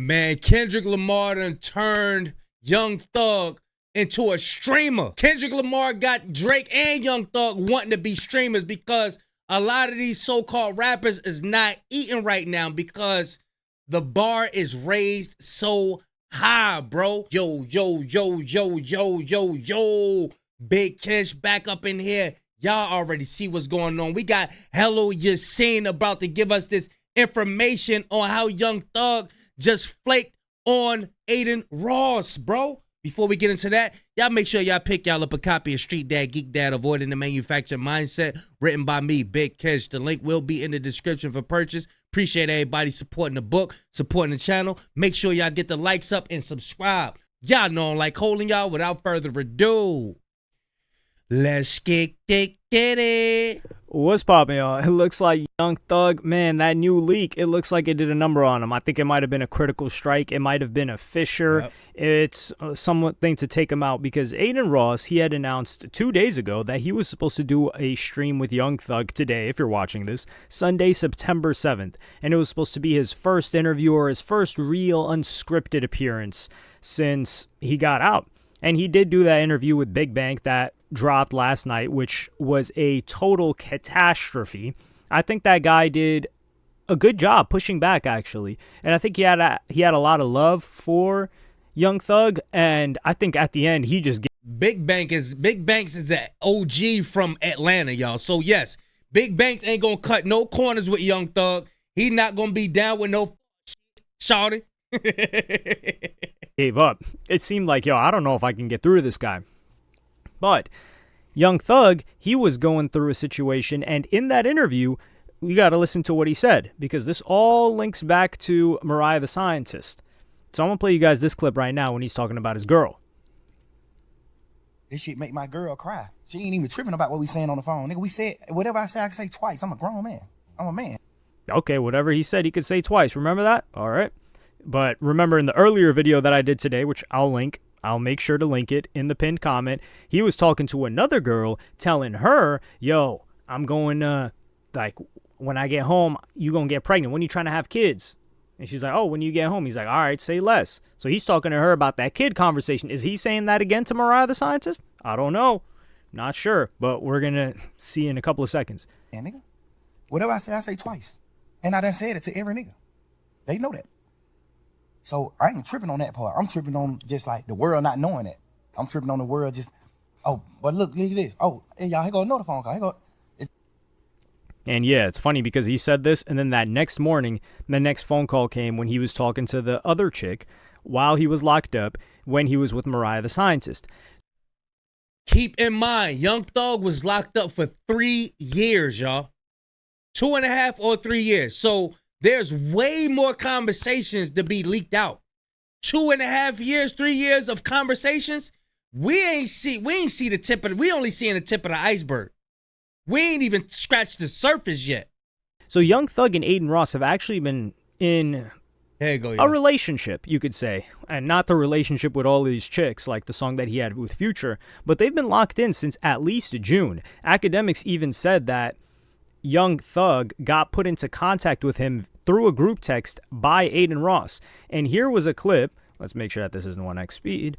Man, Kendrick Lamar done turned Young Thug into a streamer. Kendrick Lamar got Drake and Young Thug wanting to be streamers because a lot of these so-called rappers is not eating right now because the bar is raised so high, bro. Yo. Big Kish back up in here. Y'all already see what's going on. We got Hello Yassine about to give us this information on how Young Thug just flaked on Adin Ross, bro. Before we get into that, y'all make sure y'all pick y'all up a copy of Street Dad, Geek Dad, Avoiding the Manufactured Mindset, written by me, Big Kish. The link will be in the description for purchase. Appreciate everybody supporting the book, supporting the channel. Make sure y'all get the likes up and subscribe. Y'all know I like holding y'all. Without further ado, let's get it. What's poppin', y'all? It looks like Young Thug, man, that new leak, it looks like it did a number on him. I think it might have been a critical strike. It might have been a Fisher. Yep. It's something to take him out because Adin Ross, he had announced 2 days ago that he was supposed to do a stream with Young Thug today, if you're watching this, Sunday, September 7th. And it was supposed to be his first interview or his first real unscripted appearance since he got out. And he did do that interview with Big Bank that dropped last night, which was a total catastrophe. I think that guy did a good job pushing back, actually. And I think he had a lot of love for Young Thug. And I think at the end, he just Big Banks is an OG from Atlanta, y'all. So yes, Big Banks ain't gonna cut no corners with Young Thug. He not gonna be down with no shawty. Gave up. It seemed like, yo, I don't know if I can get through to this guy. But Young Thug, he was going through a situation, and in that interview, we got to listen to what he said, because this all links back to Mariah the Scientist. So I'm going to play you guys this clip right now when he's talking about his girl. This shit make my girl cry. She ain't even tripping about what we saying on the phone. Nigga, we said, whatever I say, I can say twice. I'm a grown man. I'm a man. Okay, whatever he said, he could say twice. Remember that? All right. But remember in the earlier video that I did today, which I'll make sure to link it in the pinned comment, he was talking to another girl, telling her, yo, I'm going like, when I get home, you gonna get pregnant. When you trying to have kids? And she's like, oh, when you get home. He's like, all right, say less. So he's talking to her about that kid conversation. Is he saying that again to Mariah the Scientist? I don't know. Not sure, but we're going to see in a couple of seconds. Yeah, nigga. Whatever I say twice. And I done said it to every nigga. They know that. So I ain't tripping on that part. I'm tripping on just like the world not knowing that. I'm tripping on the world just, oh, but look at this. Oh, hey, y'all, here go another phone call. Here go. And yeah, it's funny because he said this, and then that next morning, the next phone call came when he was talking to the other chick while he was locked up, when he was with Mariah the Scientist. Keep in mind, Young Thug was locked up for 3 years, y'all. 2.5 or 3 years. So there's way more conversations to be leaked out. 2.5 years, 3 years of conversations. We ain't see the tip of we only seeing the tip of the iceberg. We ain't even scratched the surface yet. So Young Thug and Adin Ross have actually been in a relationship, you could say. And not the relationship with all these chicks, like the song that he had with Future, but they've been locked in since at least June. Academics even said that Young Thug got put into contact with him through a group text by Adin Ross. And here was a clip, let's make sure that this isn't 1x speed,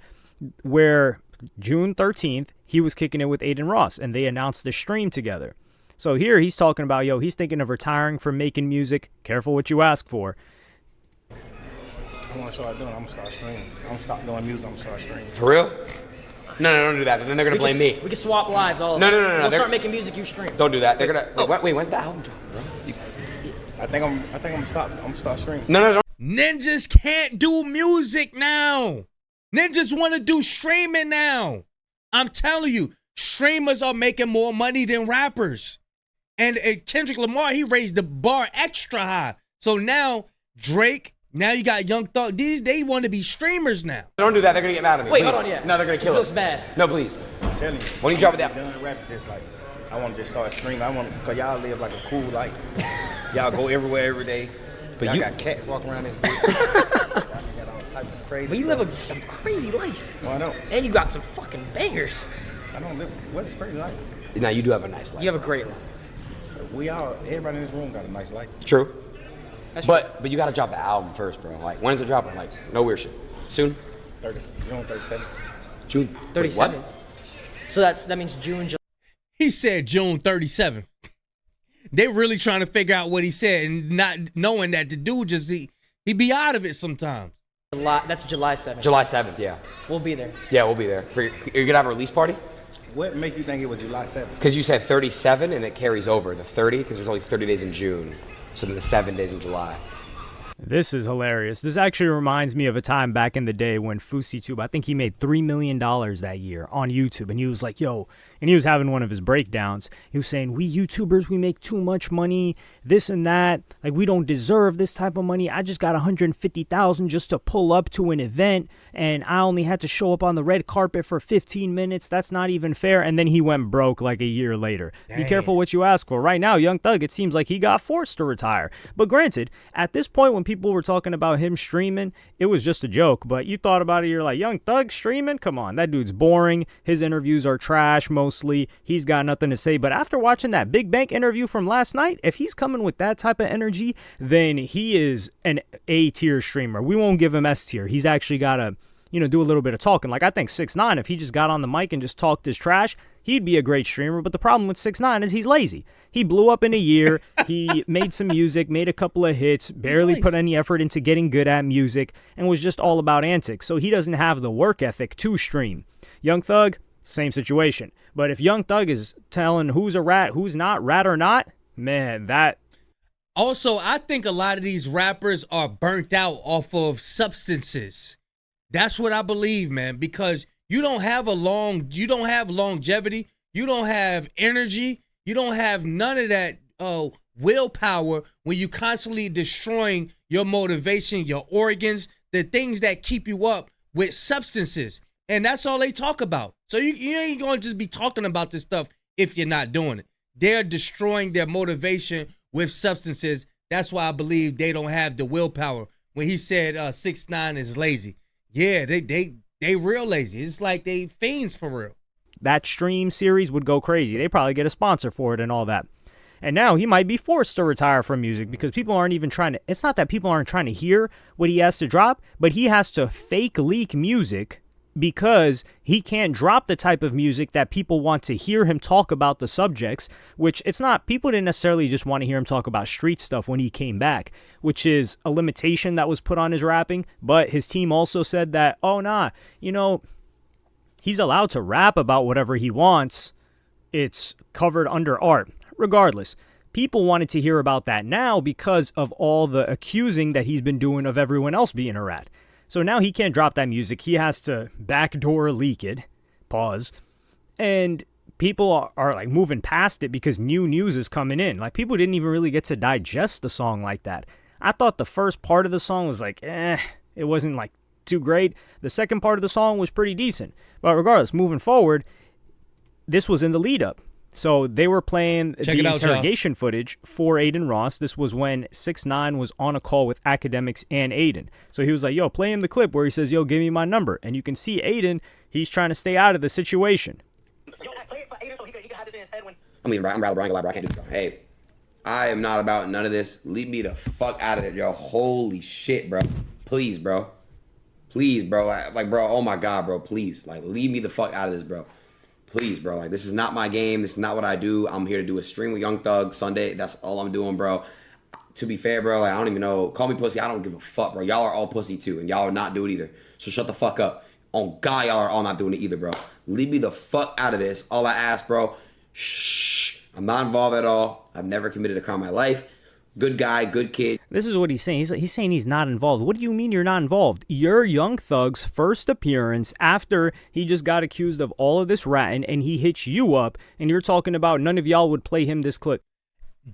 where June 13th, he was kicking it with Adin Ross, and they announced the stream together. So here he's talking about, yo, he's thinking of retiring from making music. Careful what you ask for. I want to start doing it. I'm going to start streaming. I'm going to stop doing music. I'm going to start streaming. For real? No, don't do that. Then they're going to blame me. We can swap lives, all of us. No. We'll start making music, you stream. Don't do that. They're going to... Wait, when's the album dropping, bro? I think I'm going to start streaming. No, don't. Ninjas can't do music now. Ninjas want to do streaming now. I'm telling you, streamers are making more money than rappers. And Kendrick Lamar, he raised the bar extra high. So now Drake, now you got Young Thug. They want to be streamers now. Don't do that. They're going to get mad at me. Wait, please. hold on, yeah. No, they're going to kill us. This looks bad. No, please. I'm telling you. When you drop it down. Done rap just like, I want to just start streaming. I want to, because y'all live like a cool life. Y'all go everywhere every day. But y'all got cats walking around this bitch. Y'all got all types of crazy But you stuff. live a crazy life. Oh, I know. And you got some fucking bangers. I don't live, what's crazy life? Now, you do have a nice life. You have a great life. Everybody in this room got a nice life. True. But you gotta drop the album first, bro. Like, when is it dropping? Like, no weird shit. Soon? June 37. June 37. Wait, what? So that means June, July. He said June 37th. They really trying to figure out what he said and not knowing that the dude just he be out of it sometimes. That's July 7th. July 7th, yeah. We'll be there. Yeah, we'll be there. You're gonna have a release party? What make you think it was July 7th? Because you said 37 and it carries over. The 30, because there's only 30 days in June. So then the 7 days in July. This is hilarious. This actually reminds me of a time back in the day when FouseyTube, I think he made $3 million that year on YouTube. And he was like, yo, and he was having one of his breakdowns. He was saying, we YouTubers, we make too much money, this and that. Like, we don't deserve this type of money. I just got $150,000 just to pull up to an event, and I only had to show up on the red carpet for 15 minutes. That's not even fair. And then he went broke like a year later. Dang. Be careful what you ask for. Right now, Young Thug, it seems like he got forced to retire. But granted, at this point, when people were talking about him streaming, it was just a joke. But you thought about it, you're like, Young Thug streaming? Come on, that dude's boring. His interviews are trash mostly. He's got nothing to say. But after watching that Big Bank interview from last night, if he's coming with that type of energy, then he is an A-tier streamer. We won't give him S-tier. He's actually got to, do a little bit of talking. Like, I think 6ix9ine, if he just got on the mic and just talked his trash, he'd be a great streamer. But the problem with 6ix9ine is he's lazy. He blew up in a year. He made some music, made a couple of hits, barely put any effort into getting good at music, and was just all about antics. So he doesn't have the work ethic to stream. Young Thug, same situation. But if Young Thug is telling who's a rat, who's not, rat or not, man, that... Also, I think a lot of these rappers are burnt out off of substances. That's what I believe, man, because you don't have longevity, you don't have energy, you don't have none of that willpower when you constantly destroying your motivation, your organs, the things that keep you up with substances. And that's all they talk about. So you ain't going to just be talking about this stuff if you're not doing it. They're destroying their motivation with substances. That's why I believe they don't have the willpower. When he said 6ix9ine is lazy. Yeah, they real lazy. It's like they fiends for real. That stream series would go crazy. They probably get a sponsor for it and all that. And now he might be forced to retire from music because people aren't even trying to... It's not that people aren't trying to hear what he has to drop, but he has to fake leak music because he can't drop the type of music that people want to hear him talk about the subjects, which it's not... People didn't necessarily just want to hear him talk about street stuff when he came back, which is a limitation that was put on his rapping. But his team also said that, oh, nah, he's allowed to rap about whatever he wants. It's covered under art. Regardless, people wanted to hear about that now because of all the accusing that he's been doing of everyone else being a rat. So now he can't drop that music. He has to backdoor leak it. Pause. And people are like moving past it because new news is coming in. Like, people didn't even really get to digest the song like that. I thought the first part of the song was like, it wasn't like too great. The second part of the song was pretty decent. But regardless, moving forward, this was in the lead up. So they were playing the interrogation footage for Adin Ross. This was when 6ix9ine was on a call with Academics and Adin. So he was like, yo, play him the clip where he says, yo, give me my number. And you can see Adin, he's trying to stay out of the situation. I'm rather Brian Galabra. I can't do it. Hey, I am not about none of this. Leave me the fuck out of it, yo. Holy shit, bro. Please, bro. Please, bro. Like, bro, oh my God, bro. Please. Like, leave me the fuck out of this, bro. Please, bro. Like, this is not my game. This is not what I do. I'm here to do a stream with Young Thug Sunday. That's all I'm doing, bro. To be fair, bro, like, I don't even know. Call me pussy. I don't give a fuck, bro. Y'all are all pussy, too. And y'all are not doing it either. So shut the fuck up. On God, y'all are all not doing it either, bro. Leave me the fuck out of this. All I ask, bro, shh. I'm not involved at all. I've never committed a crime in my life. Good guy, good kid. This is what he's saying. He's saying he's not involved. What do you mean you're not involved? You're Young Thug's first appearance after he just got accused of all of this ratting, and he hits you up, and you're talking about none of y'all would play him this clip.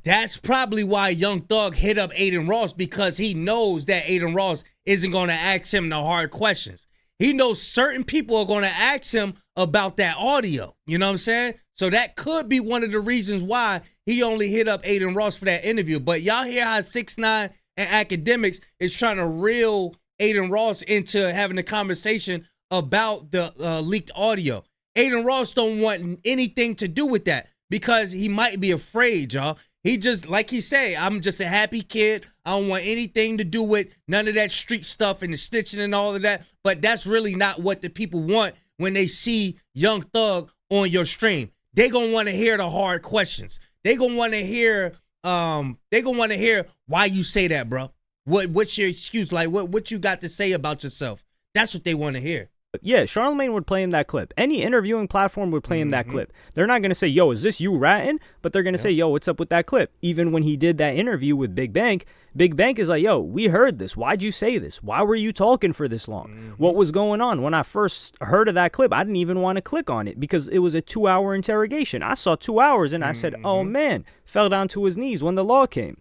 That's probably why Young Thug hit up Adin Ross, because he knows that Adin Ross isn't going to ask him the hard questions. He knows certain people are going to ask him about that audio. You know what I'm saying? So that could be one of the reasons why he only hit up Adin Ross for that interview. But y'all hear how 6ix9ine and Academics is trying to reel Adin Ross into having a conversation about the leaked audio. Adin Ross don't want anything to do with that because he might be afraid, y'all. He just, like he say, I'm just a happy kid. I don't want anything to do with none of that street stuff and the stitching and all of that. But that's really not what the people want when they see Young Thug on your stream. They gonna want to hear the hard questions. They gonna want to hear, why you say that, bro. What's your excuse? Like, what you got to say about yourself? That's what they want to hear. Yeah, Charlamagne would play him that clip. Any interviewing platform would play him that clip. They're not going to say, yo, is this you ratting? But they're going to say, yo, what's up with that clip? Even when he did that interview with Big Bank is like, yo, we heard this. Why'd you say this? Why were you talking for this long? What was going on? When I first heard of that clip, I didn't even want to click on it because it was a 2-hour interrogation. I saw 2 hours and I said, oh, man, fell down to his knees when the law came.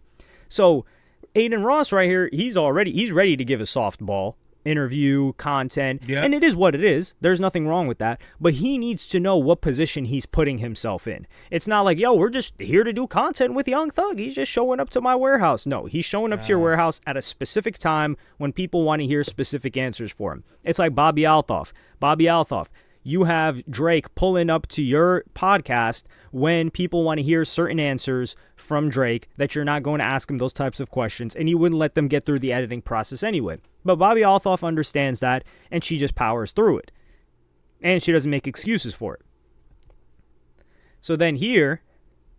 So Adin Ross right here, he's ready to give a softball. Interview, content, and it is what it is. There's nothing wrong with that, but he needs to know what position he's putting himself in. It's not like, yo, we're just here to do content with Young Thug. He's just showing up to my warehouse. No, he's showing up to your warehouse at a specific time when people want to hear specific answers for him. It's like Bobby Althoff. You have Drake pulling up to your podcast when people want to hear certain answers from Drake that you're not going to ask him those types of questions, and you wouldn't let them get through the editing process anyway. But Bobby Althoff understands that, and she just powers through it. And she doesn't make excuses for it. So then here,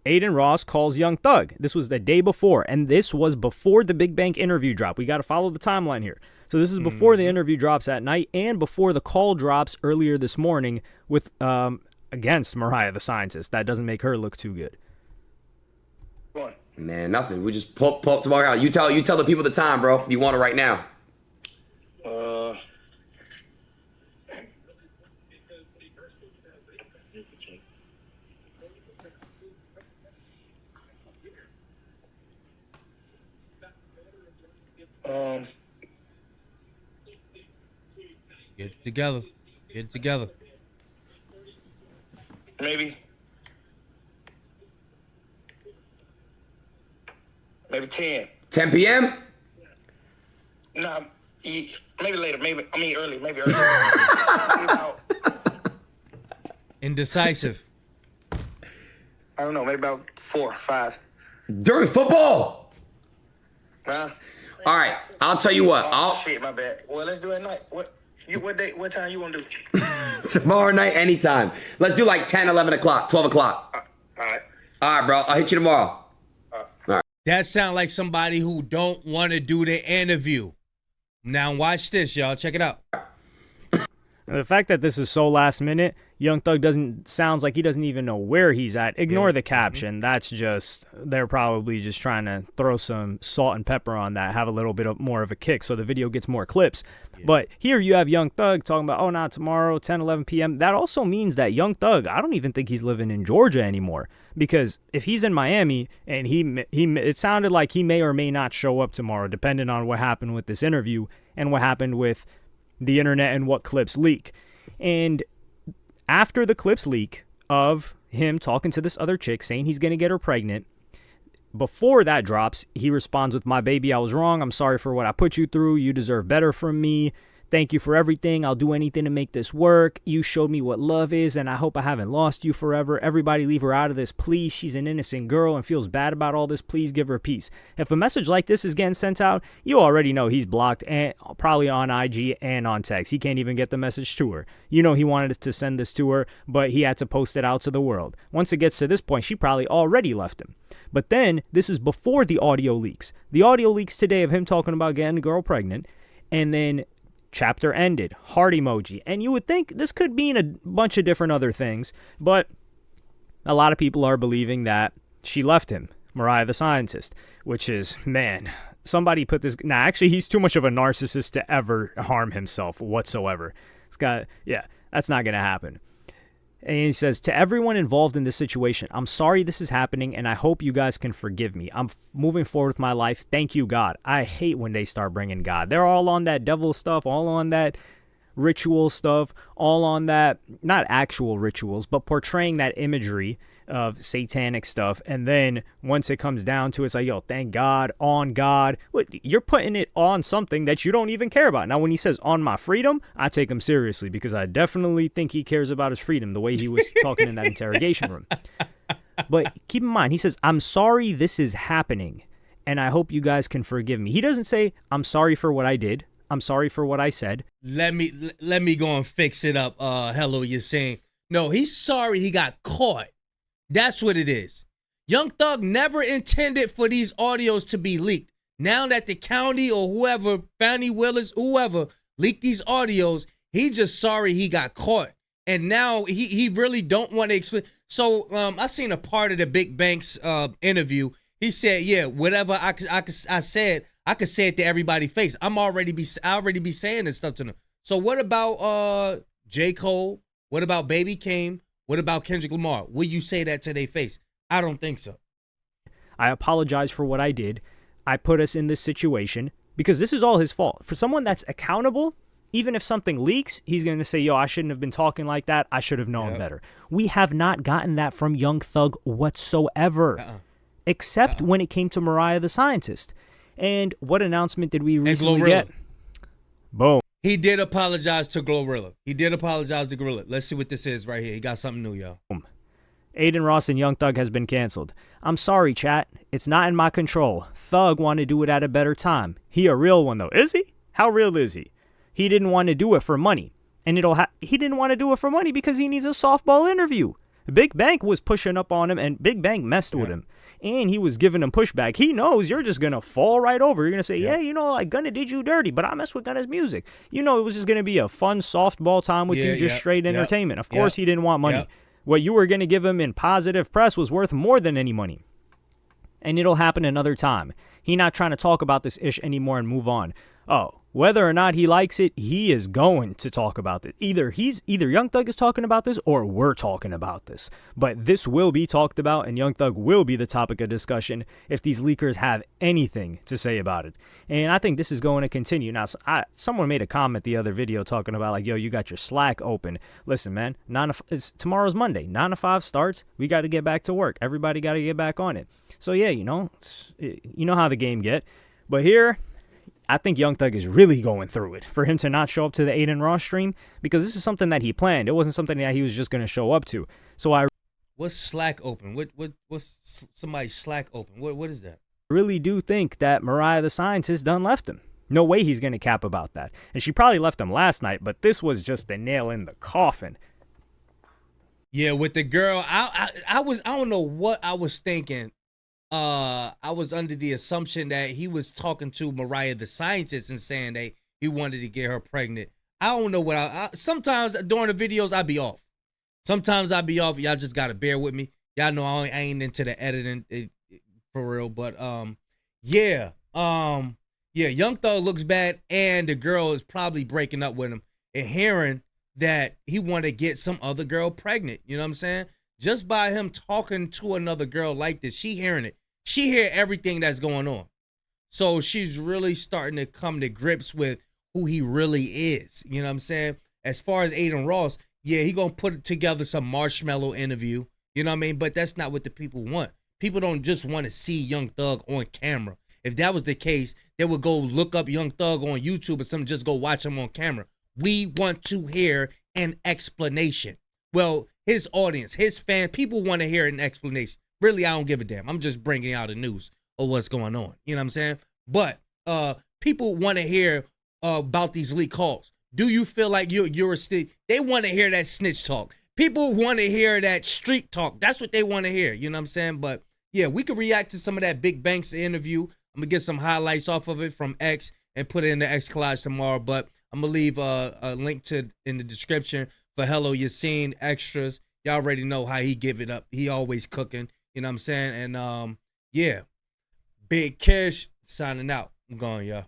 Adin Ross calls Young Thug. This was the day before, and this was before the Big Bank interview drop. We got to follow the timeline here. So this is before the interview drops at night and before the call drops earlier this morning with against Mariah the Scientist. That doesn't make her look too good. Man, nothing. We just pull up tomorrow out. You tell the people the time, bro. You want it right now. Get it together. Maybe 10. 10 p.m.? Nah, maybe later. Early. Maybe about, Indecisive. I don't know. Maybe about 4 or 5. During football? Huh? All right, I'll tell you what. Shit, my bad. Well, let's do it at night. What day? What time you want to do? Tomorrow night, anytime. Let's do like 10, 11 o'clock, 12 o'clock. All right. All right, bro. I'll hit you tomorrow. All right. That sound like somebody who don't want to do the interview. Now watch this, y'all. Check it out. The fact that this is so last minute, Young Thug sounds like he doesn't even know where he's at. Ignore the caption. That's just, they're probably just trying to throw some salt and pepper on that, have a little bit more of a kick so the video gets more clips. But here you have Young Thug talking about, oh, not tomorrow, 10, 11 p.m. That also means that Young Thug, I don't even think he's living in Georgia anymore. Because if he's in Miami and it sounded like he may or may not show up tomorrow, depending on what happened with this interview and what happened with the internet and what clips leak. And after the clips leak of him talking to this other chick saying he's going to get her pregnant, before that drops, he responds with, my baby, I was wrong. I'm sorry for what I put you through. You deserve better from me. Thank you for everything. I'll do anything to make this work. You showed me what love is, and I hope I haven't lost you forever. Everybody leave her out of this, please. She's an innocent girl and feels bad about all this. Please give her peace. If a message like this is getting sent out, you already know he's blocked, and probably on IG and on text. He can't even get the message to her. You know he wanted to send this to her, but he had to post it out to the world. Once it gets to this point, she probably already left him. But then, this is before the audio leaks. The audio leaks today of him talking about getting a girl pregnant, and then chapter ended, heart emoji. And you would think this could mean a bunch of different other things, but a lot of people are believing that she left him, Mariah the Scientist, which is, man, somebody put this, actually, he's too much of a narcissist to ever harm himself whatsoever. That's not going to happen. And he says, to everyone involved in this situation, I'm sorry this is happening, and I hope you guys can forgive me. I'm moving forward with my life. Thank you, God. I hate when they start bringing God. They're all on that devil stuff, all on that ritual stuff, all on that, not actual rituals, but portraying that imagery of satanic stuff. And then once it comes down to it, it's like, yo, thank God, on God. You're putting it on something that you don't even care about. Now, when he says on my freedom, I take him seriously because I definitely think he cares about his freedom the way he was talking in that interrogation room. But keep in mind, he says, I'm sorry this is happening, and I hope you guys can forgive me. He doesn't say, I'm sorry for what I did. I'm sorry for what I said. Let me go and fix it up. Hello, you're saying. No, he's sorry he got caught. That's what it is. Young Thug never intended for these audios to be leaked. Now that the county or whoever, Fannie Willis, whoever, leaked these audios, he's just sorry he got caught. And now he really don't want to explain. So I seen a part of the Big Bank's interview. He said, yeah, whatever I said, I could say it to everybody's face. I already be saying this stuff to them. So what about J. Cole? What about Baby Keem? What about Kendrick Lamar? Will you say that to their face? I don't think so. I apologize for what I did. I put us in this situation because this is all his fault. For someone that's accountable, even if something leaks, he's going to say, yo, I shouldn't have been talking like that. I should have known better. We have not gotten that from Young Thug whatsoever, except when it came to Mariah the Scientist. And what announcement did we recently get? Boom. He did apologize to Glorilla. He did apologize to Gorilla. Let's see what this is right here. He got something new, y'all. Adin Ross and Young Thug has been canceled. I'm sorry, chat. It's not in my control. Thug wanted to do it at a better time. He a real one, though. Is he? How real is he? He didn't want to do it for money. And he didn't want to do it for money because he needs a softball interview. Big Bank was pushing up on him, and Big Bank messed with him. And he was giving him pushback. He knows you're just going to fall right over. You're going to say, yeah, you know, like Gunna did you dirty, but I mess with Gunna's music. You know, it was just going to be a fun softball time with you, just straight entertainment. Of course, he didn't want money. What you were going to give him in positive press was worth more than any money. And it'll happen another time. He not trying to talk about this ish anymore and move on. Oh, whether or not he likes it, he is going to talk about it. Either Young Thug is talking about this or we're talking about this. But this will be talked about and Young Thug will be the topic of discussion if these leakers have anything to say about it. And I think this is going to continue. Now, someone made a comment the other video talking about like, yo, you got your Slack open. Listen, man, tomorrow's Monday. 9 to 5 starts. We got to get back to work. Everybody got to get back on it. So, yeah, you know how the game get. But here, I think Young Thug is really going through it for him to not show up to the Adin Ross stream because this is something that he planned. It wasn't something that he was just going to show up to. So what's Slack open? What's somebody's Slack open? What is that? I really do think that Mariah the Scientist done left him. No way he's going to cap about that. And she probably left him last night, but this was just the nail in the coffin. Yeah, with the girl, I don't know what I was thinking. I was under the assumption that he was talking to Mariah the Scientist and saying that he wanted to get her pregnant. I don't know what sometimes during the videos I be off. Sometimes I be off. Y'all just gotta bear with me. Y'all know I ain't into the editing for real. But yeah. Young Thug looks bad, and the girl is probably breaking up with him and hearing that he wanted to get some other girl pregnant. You know what I'm saying? Just by him talking to another girl like this, she hearing it. She hear everything that's going on. So she's really starting to come to grips with who he really is. You know what I'm saying? As far as Adin Ross, yeah, he gonna put together some marshmallow interview. You know what I mean? But that's not what the people want. People don't just want to see Young Thug on camera. If that was the case, they would go look up Young Thug on YouTube or something, just go watch him on camera. We want to hear an explanation. Well, his audience, his fans, people want to hear an explanation. Really, I don't give a damn. I'm just bringing out the news of what's going on. You know what I'm saying? But people want to hear about these leak calls. Do you feel like you're a snitch? They want to hear that snitch talk. People want to hear that street talk. That's what they want to hear. You know what I'm saying? But yeah, we could react to some of that Big Banks interview. I'm gonna get some highlights off of it from X and put it in the X collage tomorrow. But I'm gonna leave a link in the description for Hello Yassine extras. Y'all already know how he give it up. He always cooking. You know what I'm saying? And yeah, Big Kish signing out. I'm going, y'all.